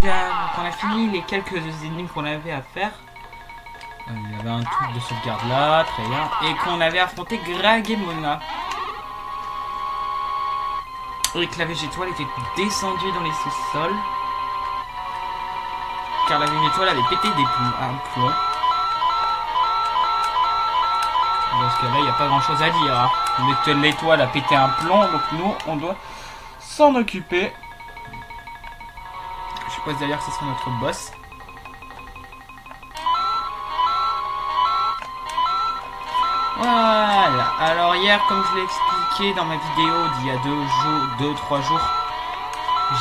Donc on a fini les quelques énigmes qu'on avait à faire. Il y avait un truc de sauvegarde là, très bien. Et qu'on avait affronté Greg et Mona. Et que la végétoile était descendue dans les sous-sols. Car la végétoile avait pété des plombs. Un plomb. Parce que là, il n'y a pas grand chose à dire. Hein. L'étoile a pété un plomb, donc nous, on doit s'en occuper. Je suppose d'ailleurs que ce sera notre boss. Voilà. Alors hier, comme je l'ai expliqué dans ma vidéo d'il y a 2-3 jours,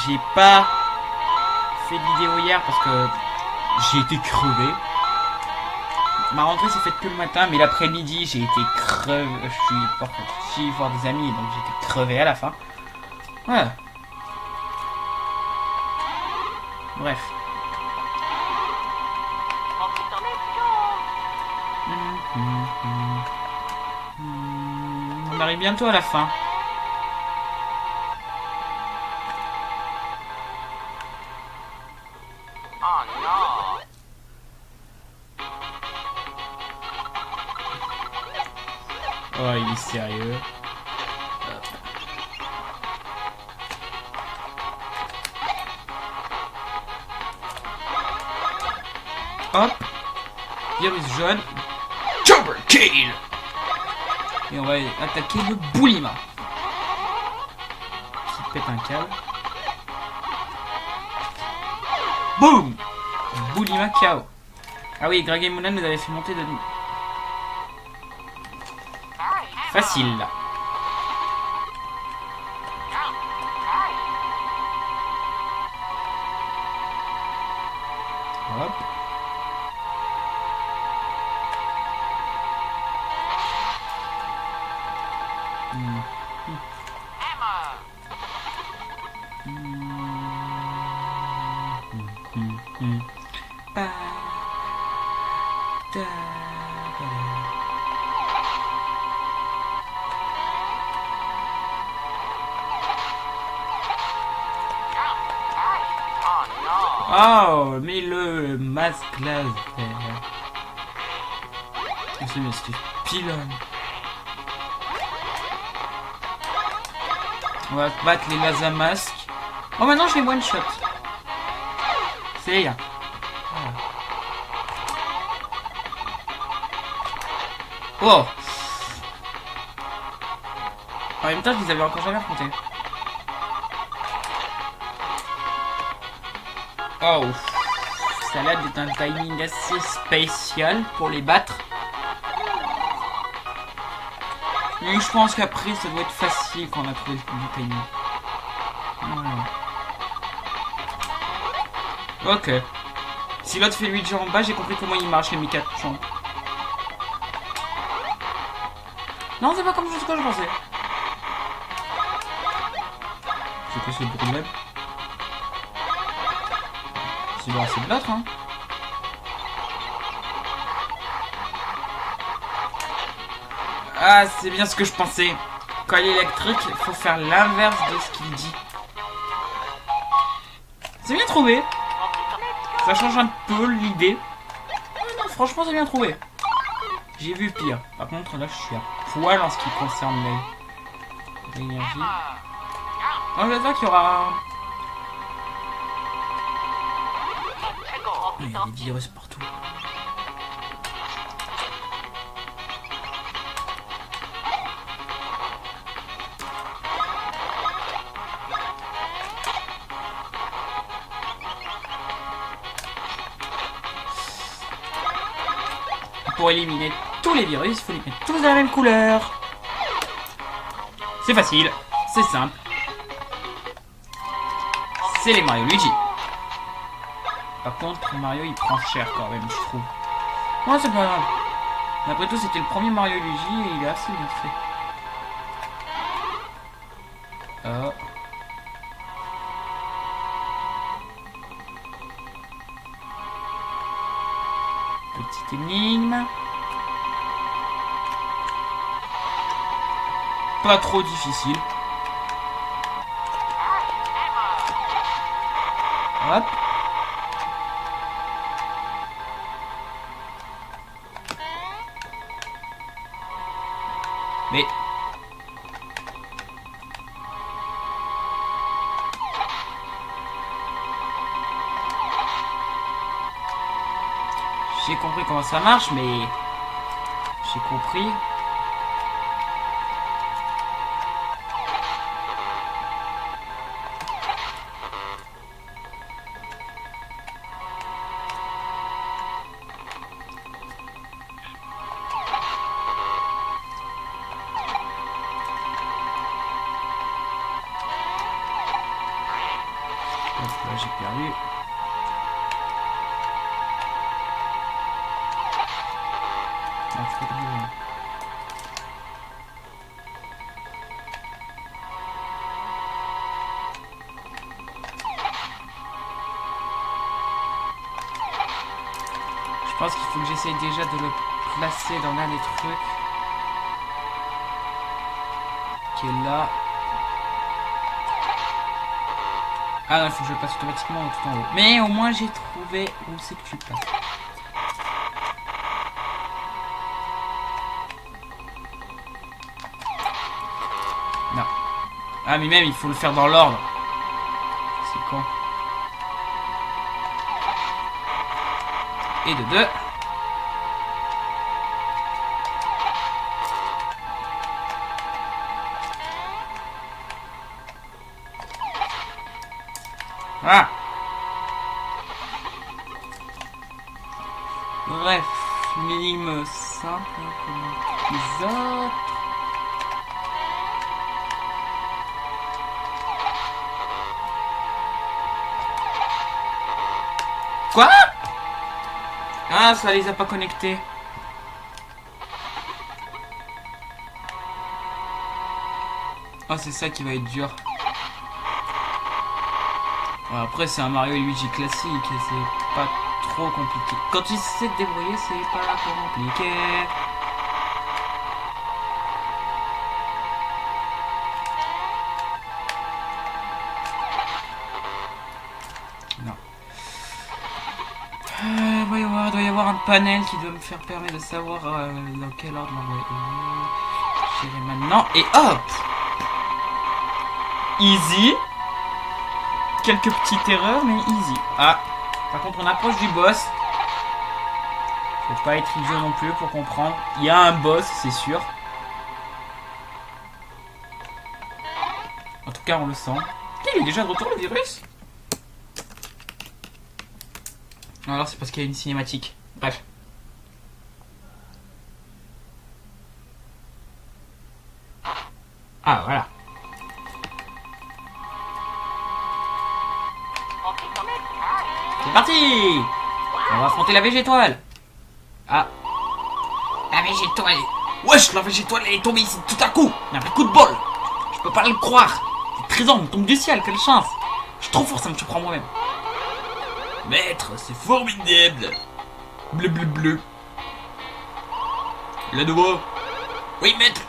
j'ai pas fait de vidéo hier parce que j'ai été crevé. Ma rentrée s'est faite que le matin, mais l'après-midi j'ai été crevé. Je suis parti voir des amis, donc j'étais crevé à la fin. Voilà. Bref. On arrive bientôt à la fin. Oh non. Oh, il est sérieux. Hop. Virus jaune. Jumper kill. Et on va attaquer le Boulima. Qui pète un câble. Boum. Boulima KO. Ah oui, Greg et Mona nous avaient fait monter de... Facile là. Hop. Oh, mais le masque laser. C'est bien, c'était pylône. On va battre les laser masques. Oh, maintenant je les one shot. C'est bien. Oh. En même temps, je les avais encore jamais affrontés. Oh. Ça a l'air d'être un timing assez spécial pour les battre. Mais je pense qu'après, ça doit être facile quand on a trouvé le timing. Ok. Si l'autre fait 8 jours en bas, j'ai compris comment il marche les Mikachon. Non, c'est pas comme ce que je pensais. C'est quoi ce problème? C'est bon, c'est de l'autre, hein. Ah, c'est bien ce que je pensais. Quand il est électrique, il faut faire l'inverse de ce qu'il dit. C'est bien trouvé. Ça change un peu l'idée. Non, franchement, c'est bien trouvé. J'ai vu pire. Par contre, là, je suis à poil en ce qui concerne l'énergie. Oh, j'espère qu'il y aura... Il y a des virus partout. Pour éliminer tous les virus, il faut les mettre tous de la même couleur. C'est facile, c'est simple. C'est les Mario Luigi. Par contre, Mario il prend cher quand même, je trouve. Non, c'est pas grave. Après tout, c'était le premier Mario Luigi et il est assez bien fait. Oh. Petite énigme. Pas trop difficile. Hop. J'ai compris comment ça marche, mais... J'ai compris. Là, j'ai perdu. Ah, c'est pas grave. Je pense qu'il faut que j'essaye déjà de le placer dans l'un des trucs qui est là. Ah non, il faut que je le passe automatiquement tout en haut. Mais au moins j'ai trouvé où c'est que tu passes. Non. Ah mais même il faut le faire dans l'ordre. C'est con. Et de deux. Ah. Bref, une énigme simple comme les autres. Quoi? Ah, ça les a pas connectés. Ah, c'est ça qui va être dur. Après, c'est un Mario et Luigi classique et c'est pas trop compliqué. Quand tu sais te débrouiller, c'est pas compliqué. Non. Doit y avoir un panel qui doit me faire permettre de savoir dans quel ordre l'envoyer. J'irai maintenant et hop! Easy. Quelques petites erreurs, mais easy. Ah, par contre, on approche du boss. Faut pas être idiot non plus pour comprendre. Il y a un boss, c'est sûr. En tout cas, on le sent. Il est déjà de retour, le virus? Non, alors c'est parce qu'il y a une cinématique. Bref. Ah, voilà. C'est parti! On va affronter la végétoile. Ah. La végétoile. Wesh, la végétoile elle est tombée ici tout à coup. Un vrai coup de bol. Je peux pas le croire. C'est trésor, on tombe du ciel, quelle chance. Je suis trop fort, ça me surprend moi-même. Maître, c'est formidable. Bleu bleu bleu. Là nouveau. Oui, maître.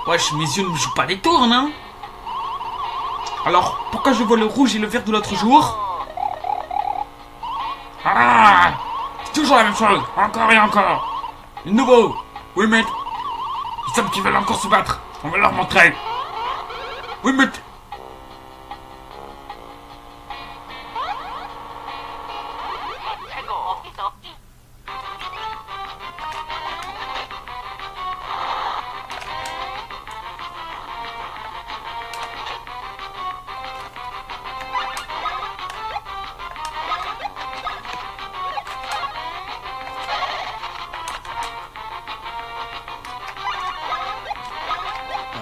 Wesh, mes yeux ne me jouent pas des tours, hein. Alors, pourquoi je vois le rouge et le vert de l'autre jour? Ah! C'est toujours la même chose, encore et encore. De nouveau. Oui, maître. Ils savent qu'ils veulent encore se battre. On va leur montrer. Oui, maître.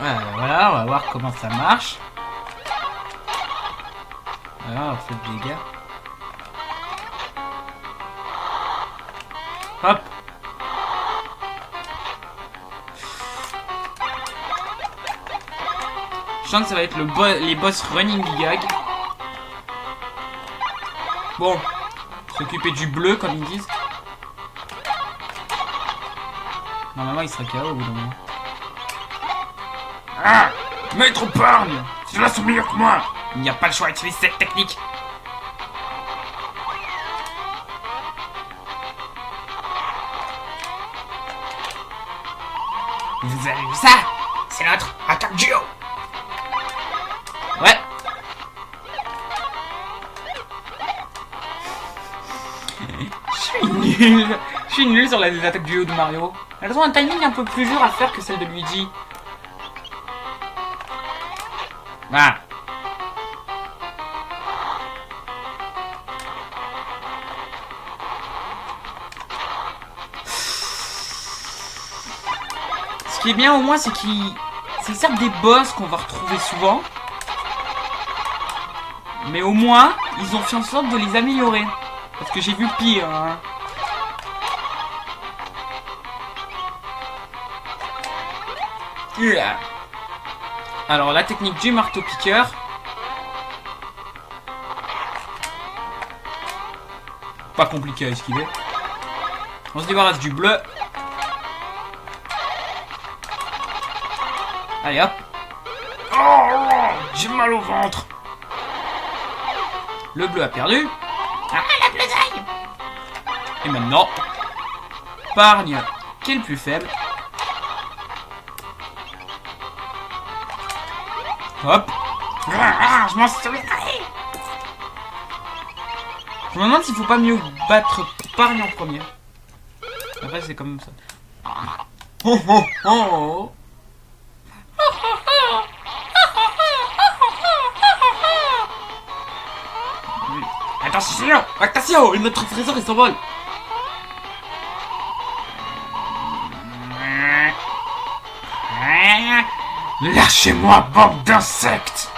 Voilà, on va voir comment ça marche. Voilà, on fait des dégâts. Hop. Je sens que ça va être les boss running gag. Bon, s'occuper du bleu comme ils disent. Normalement il sera KO au bout d'un moment. Ah! Maître Pargne! Ceux-là sont meilleurs que moi! Il n'y a pas le choix d'utiliser cette technique! Vous avez vu ça? C'est notre attaque duo! Ouais! Je suis nul sur les attaques du haut de Mario. Elles ont un timing un peu plus dur à faire que celle de Luigi. Ah. Ce qui est bien au moins, c'est qu'ils... C'est certes des boss qu'on va retrouver souvent. Mais au moins, ils ont fait en sorte de les améliorer. Parce que j'ai vu pire. Hein. Yeah. Alors, la technique du marteau-piqueur. Pas compliqué à esquiver. On se débarrasse du bleu. Allez hop. Oh, j'ai mal au ventre. Le bleu a perdu. Ah, la bleusaille. Et maintenant, Pargne, qui est le plus faible. Hop. Je m'en souviens. Je me demande s'il faut pas mieux battre Pargne en premier. Après, c'est comme ça. Oh oh oh. Attention! Attention! Notre trésor il s'envole! Lâchez-moi, bande d'insectes!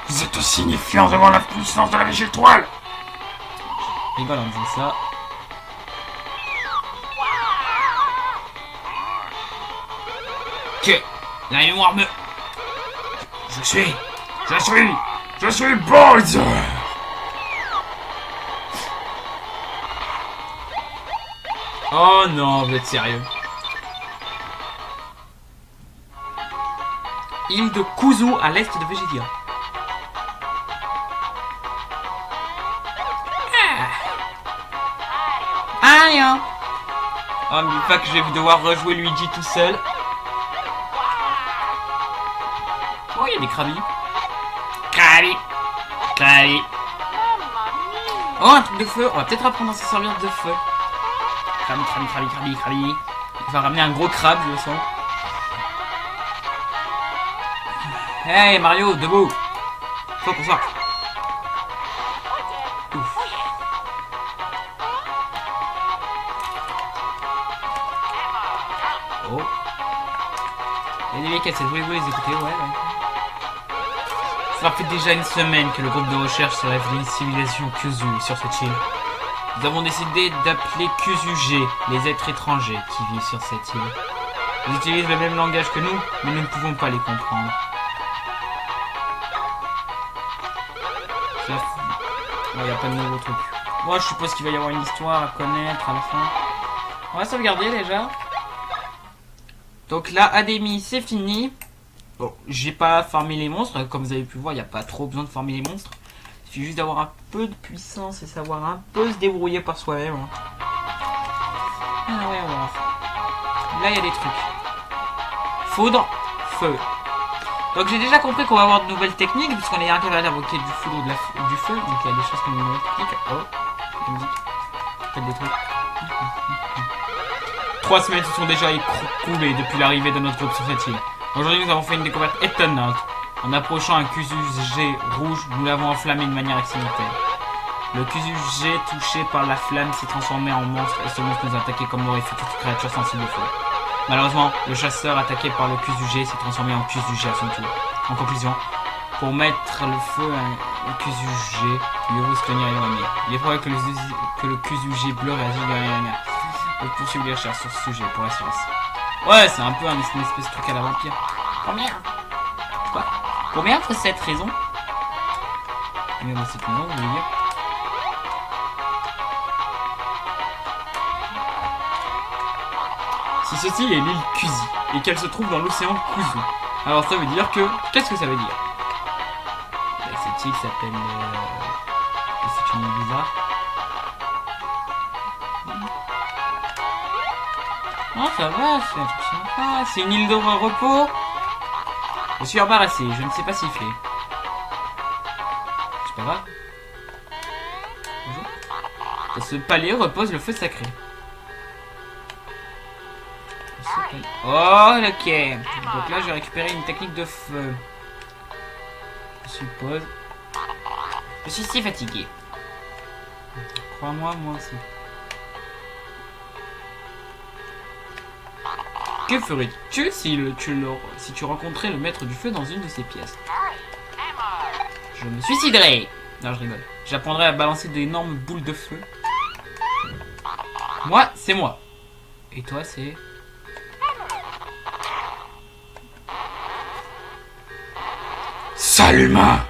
Vous êtes aussi insignifiants devant la puissance de la Vierge étoile! Je rigole en disant ça. Que la mémoire me... Je suis Bowser! Oh non, vous êtes sérieux? Île de Kuzu à l'est de Végédia. Ah rien. Oh mais pas que je vais devoir rejouer Luigi tout seul. Oh il y a des Krabby. Krabby. Oh un truc de feu. On va peut-être apprendre à se servir de feu. Krabby. Il va ramener un gros crabe, je le sens. Hey Mario, debout. Faut qu'on sorte. Ouf. Oh. Il y a des cassettes, voulez-vous les écouter? Ouais. Ça fait déjà une semaine que le groupe de recherche sur la civilisation Kuzu sur cette île. Nous avons décidé d'appeler Kuzu-G les êtres étrangers qui vivent sur cette île. Ils utilisent le même langage que nous, mais nous ne pouvons pas les comprendre. Il n'y a pas de nouveau truc. Moi, je suppose qu'il va y avoir une histoire à connaître à la fin. On va sauvegarder déjà. Donc là, Ademi, c'est fini. Bon, j'ai pas farmé les monstres. Comme vous avez pu voir, il n'y a pas trop besoin de farmer les monstres. Il suffit juste d'avoir un peu de puissance et savoir un peu se débrouiller par soi-même. Ah ouais, on va voir. Là, il y a des trucs. Foudre, feu. Donc j'ai déjà compris qu'on va avoir de nouvelles techniques, puisqu'on est incapable d'invoquer du foudre ou du feu. Donc il y a des choses qu'on nous explique. Oh, la musique. Peut-être des trucs. 3 semaines se sont déjà écoulées depuis l'arrivée de notre groupe sur cette île. Aujourd'hui, nous avons fait une découverte étonnante. En approchant un Kuzu-G rouge, nous l'avons enflammé de manière accidentelle. Le Kuzu-G, touché par la flamme, s'est transformé en monstre et ce monstre nous a attaqué comme l'aurait fait toute créature sensible au feu. Malheureusement, le chasseur attaqué par le Kuzu-G s'est transformé en Kuzu-G à son tour. En conclusion, pour mettre le feu à un Kuzu-G, mieux vaut se tenir éloigné. Il est probable que le Kuzu-G bleu réagisse de rien. Et poursuivre les recherches sur ce sujet pour la science. Ouais, c'est un peu une espèce de truc à la vampire. Combien? Quoi? Combien pour cette raison? Mais bon, c'est une raison, vous voulez dire? Si ceci est l'île Kuzi et qu'elle se trouve dans l'océan Kuzu, alors ça veut dire que... Qu'est-ce que ça veut dire? Cette île s'appelle... C'est une île bizarre. Non, ça va, c'est un truc sympa. C'est une île de repos. Je suis embarrassé, je ne sais pas siffler. C'est pas grave. Bonjour. Dans ce palier repose le feu sacré. Oh, ok. Donc là, j'ai récupéré une technique de feu. Je suppose. Je suis si fatigué. Crois-moi, moi aussi. Que ferais-tu si tu rencontrais le maître du feu dans une de ces pièces? Je me suiciderais. Non, je rigole. J'apprendrai à balancer d'énormes boules de feu. Moi, c'est moi. Et toi, c'est... Salut, humain.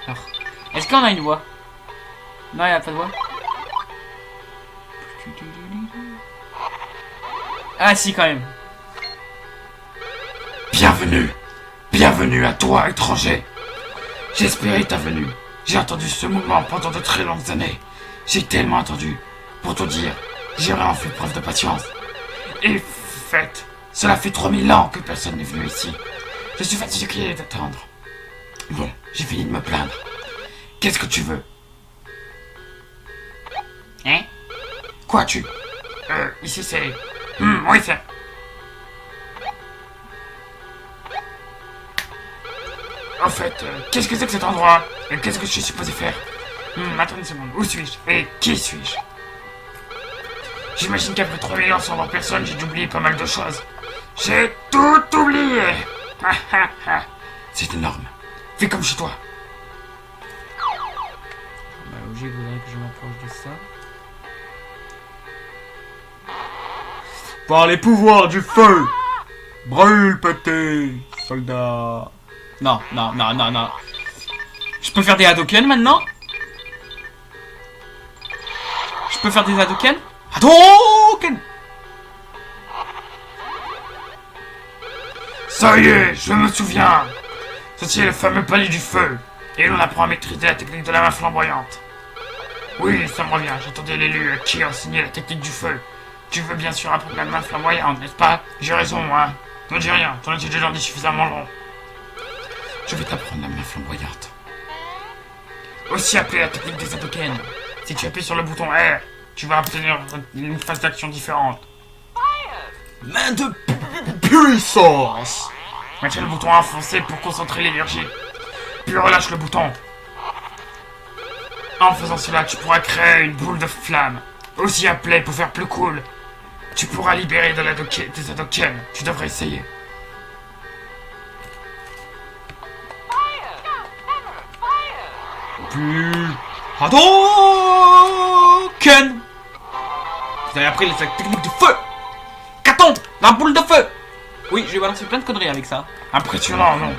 Alors, est-ce qu'on a une voix? Non, il n'y a pas de voix. Ah si, quand même. Bienvenue. Bienvenue à toi, étranger. J'espérais ta venue. J'ai attendu ce moment pendant de très longues années. J'ai tellement attendu. Pour tout dire, j'ai vraiment fait preuve de patience. Et fait, cela fait 3000 ans que personne n'est venu ici. Je suis fatigué d'attendre. Bon, j'ai fini de me plaindre. Qu'est-ce que tu veux? Hein? Quoi tu... ici c'est... oui c'est... En fait, qu'est-ce que c'est que cet endroit? Et qu'est-ce que je suis supposé faire? Attends une seconde, où suis-je? Et qui suis-je? J'imagine qu'après 3000 ans sans voir personne, j'ai dû oublier pas mal de choses. J'ai tout oublié. C'est énorme. Fais comme chez toi. Bah, logique, voudrait que je m'approche de ça. Par les pouvoirs du feu, brûle pété, soldat. Non, non, non, non, non. Je peux faire des Hadouken maintenant? Je peux faire des Hadouken? Hadouken! Ça y est, je me souviens. Ceci est le fameux palier du feu. Et l'on apprend à maîtriser la technique de la main flamboyante. Oui, ça me revient. J'attendais l'élu à qui enseigner la technique du feu. Tu veux bien sûr apprendre la main flamboyante, n'est-ce pas? J'ai raison, moi. Ne dis rien, ton étude en dit suffisamment long. Je vais t'apprendre la main flamboyante. Aussi appelée la technique des Hadouken. Si tu appuies sur le bouton R, tu vas obtenir une phase d'action différente. Main de puissance. Maintiens le bouton enfoncé pour concentrer l'énergie. Puis relâche le bouton. En faisant cela, tu pourras créer une boule de flamme. Aussi appelée pour faire plus cool. Tu pourras libérer des Hadouken. Tu devrais essayer. Puis... Hadouken! Vous avez appris la technique du feu! Caton! La boule de feu! Oui, j'ai balancé plein de conneries avec ça. Impressionnant, non?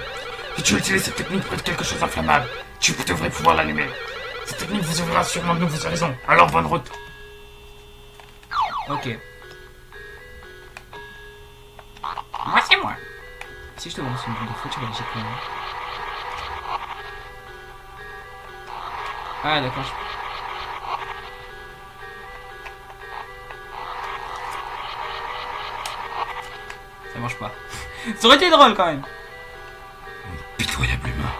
Si tu utilises cette technique près de quelque chose d'inflammable, tu devrais pouvoir l'allumer. Cette technique vous ouvrira sûrement de nouveaux horizons. Alors bonne route. Ok. Moi, c'est moi. Si je te balance une boule de feu, tu vas agir comment? Ah d'accord. Ça marche pas. Ça aurait été drôle quand même. Pitoyable humain.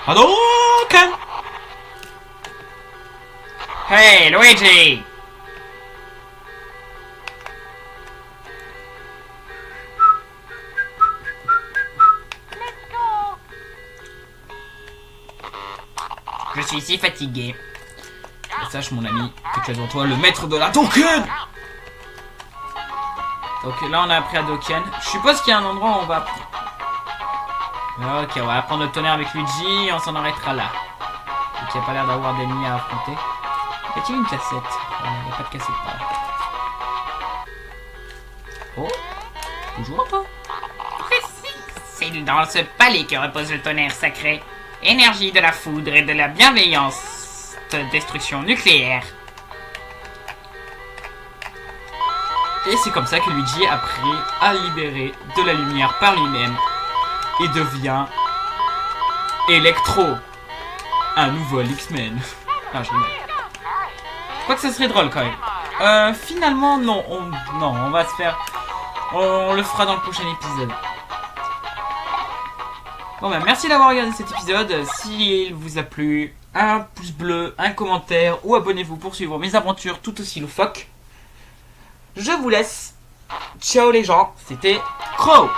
Hadouken! Hey, Luigi! Je suis si fatigué. Et sache mon ami que tu as devant toi le maître de la Hadouken. Donc là on a appris Hadouken. Je suppose qu'il y a un endroit où on va... Ok, on va apprendre le tonnerre avec Luigi et on s'en arrêtera là. Donc il n'y a pas l'air d'avoir d'ennemis à affronter. Y a-t-il une cassette? Il n'y a pas de cassette par là. Oh, toujours pas. C'est dans ce palais que repose le tonnerre sacré. Énergie de la foudre et de la bienveillance. Destruction nucléaire. Et c'est comme ça que Luigi a appris à libérer de la lumière par lui-même et devient Electro, un nouveau X-Men. Ah, je rigole. Quoi que ça serait drôle quand même. Finalement, non, on va se faire... On le fera dans le prochain épisode. Bon bah merci d'avoir regardé cet épisode. S'il vous a plu, un pouce bleu, un commentaire ou abonnez-vous pour suivre mes aventures tout aussi loufoques. Je vous laisse. Ciao les gens, c'était Crow.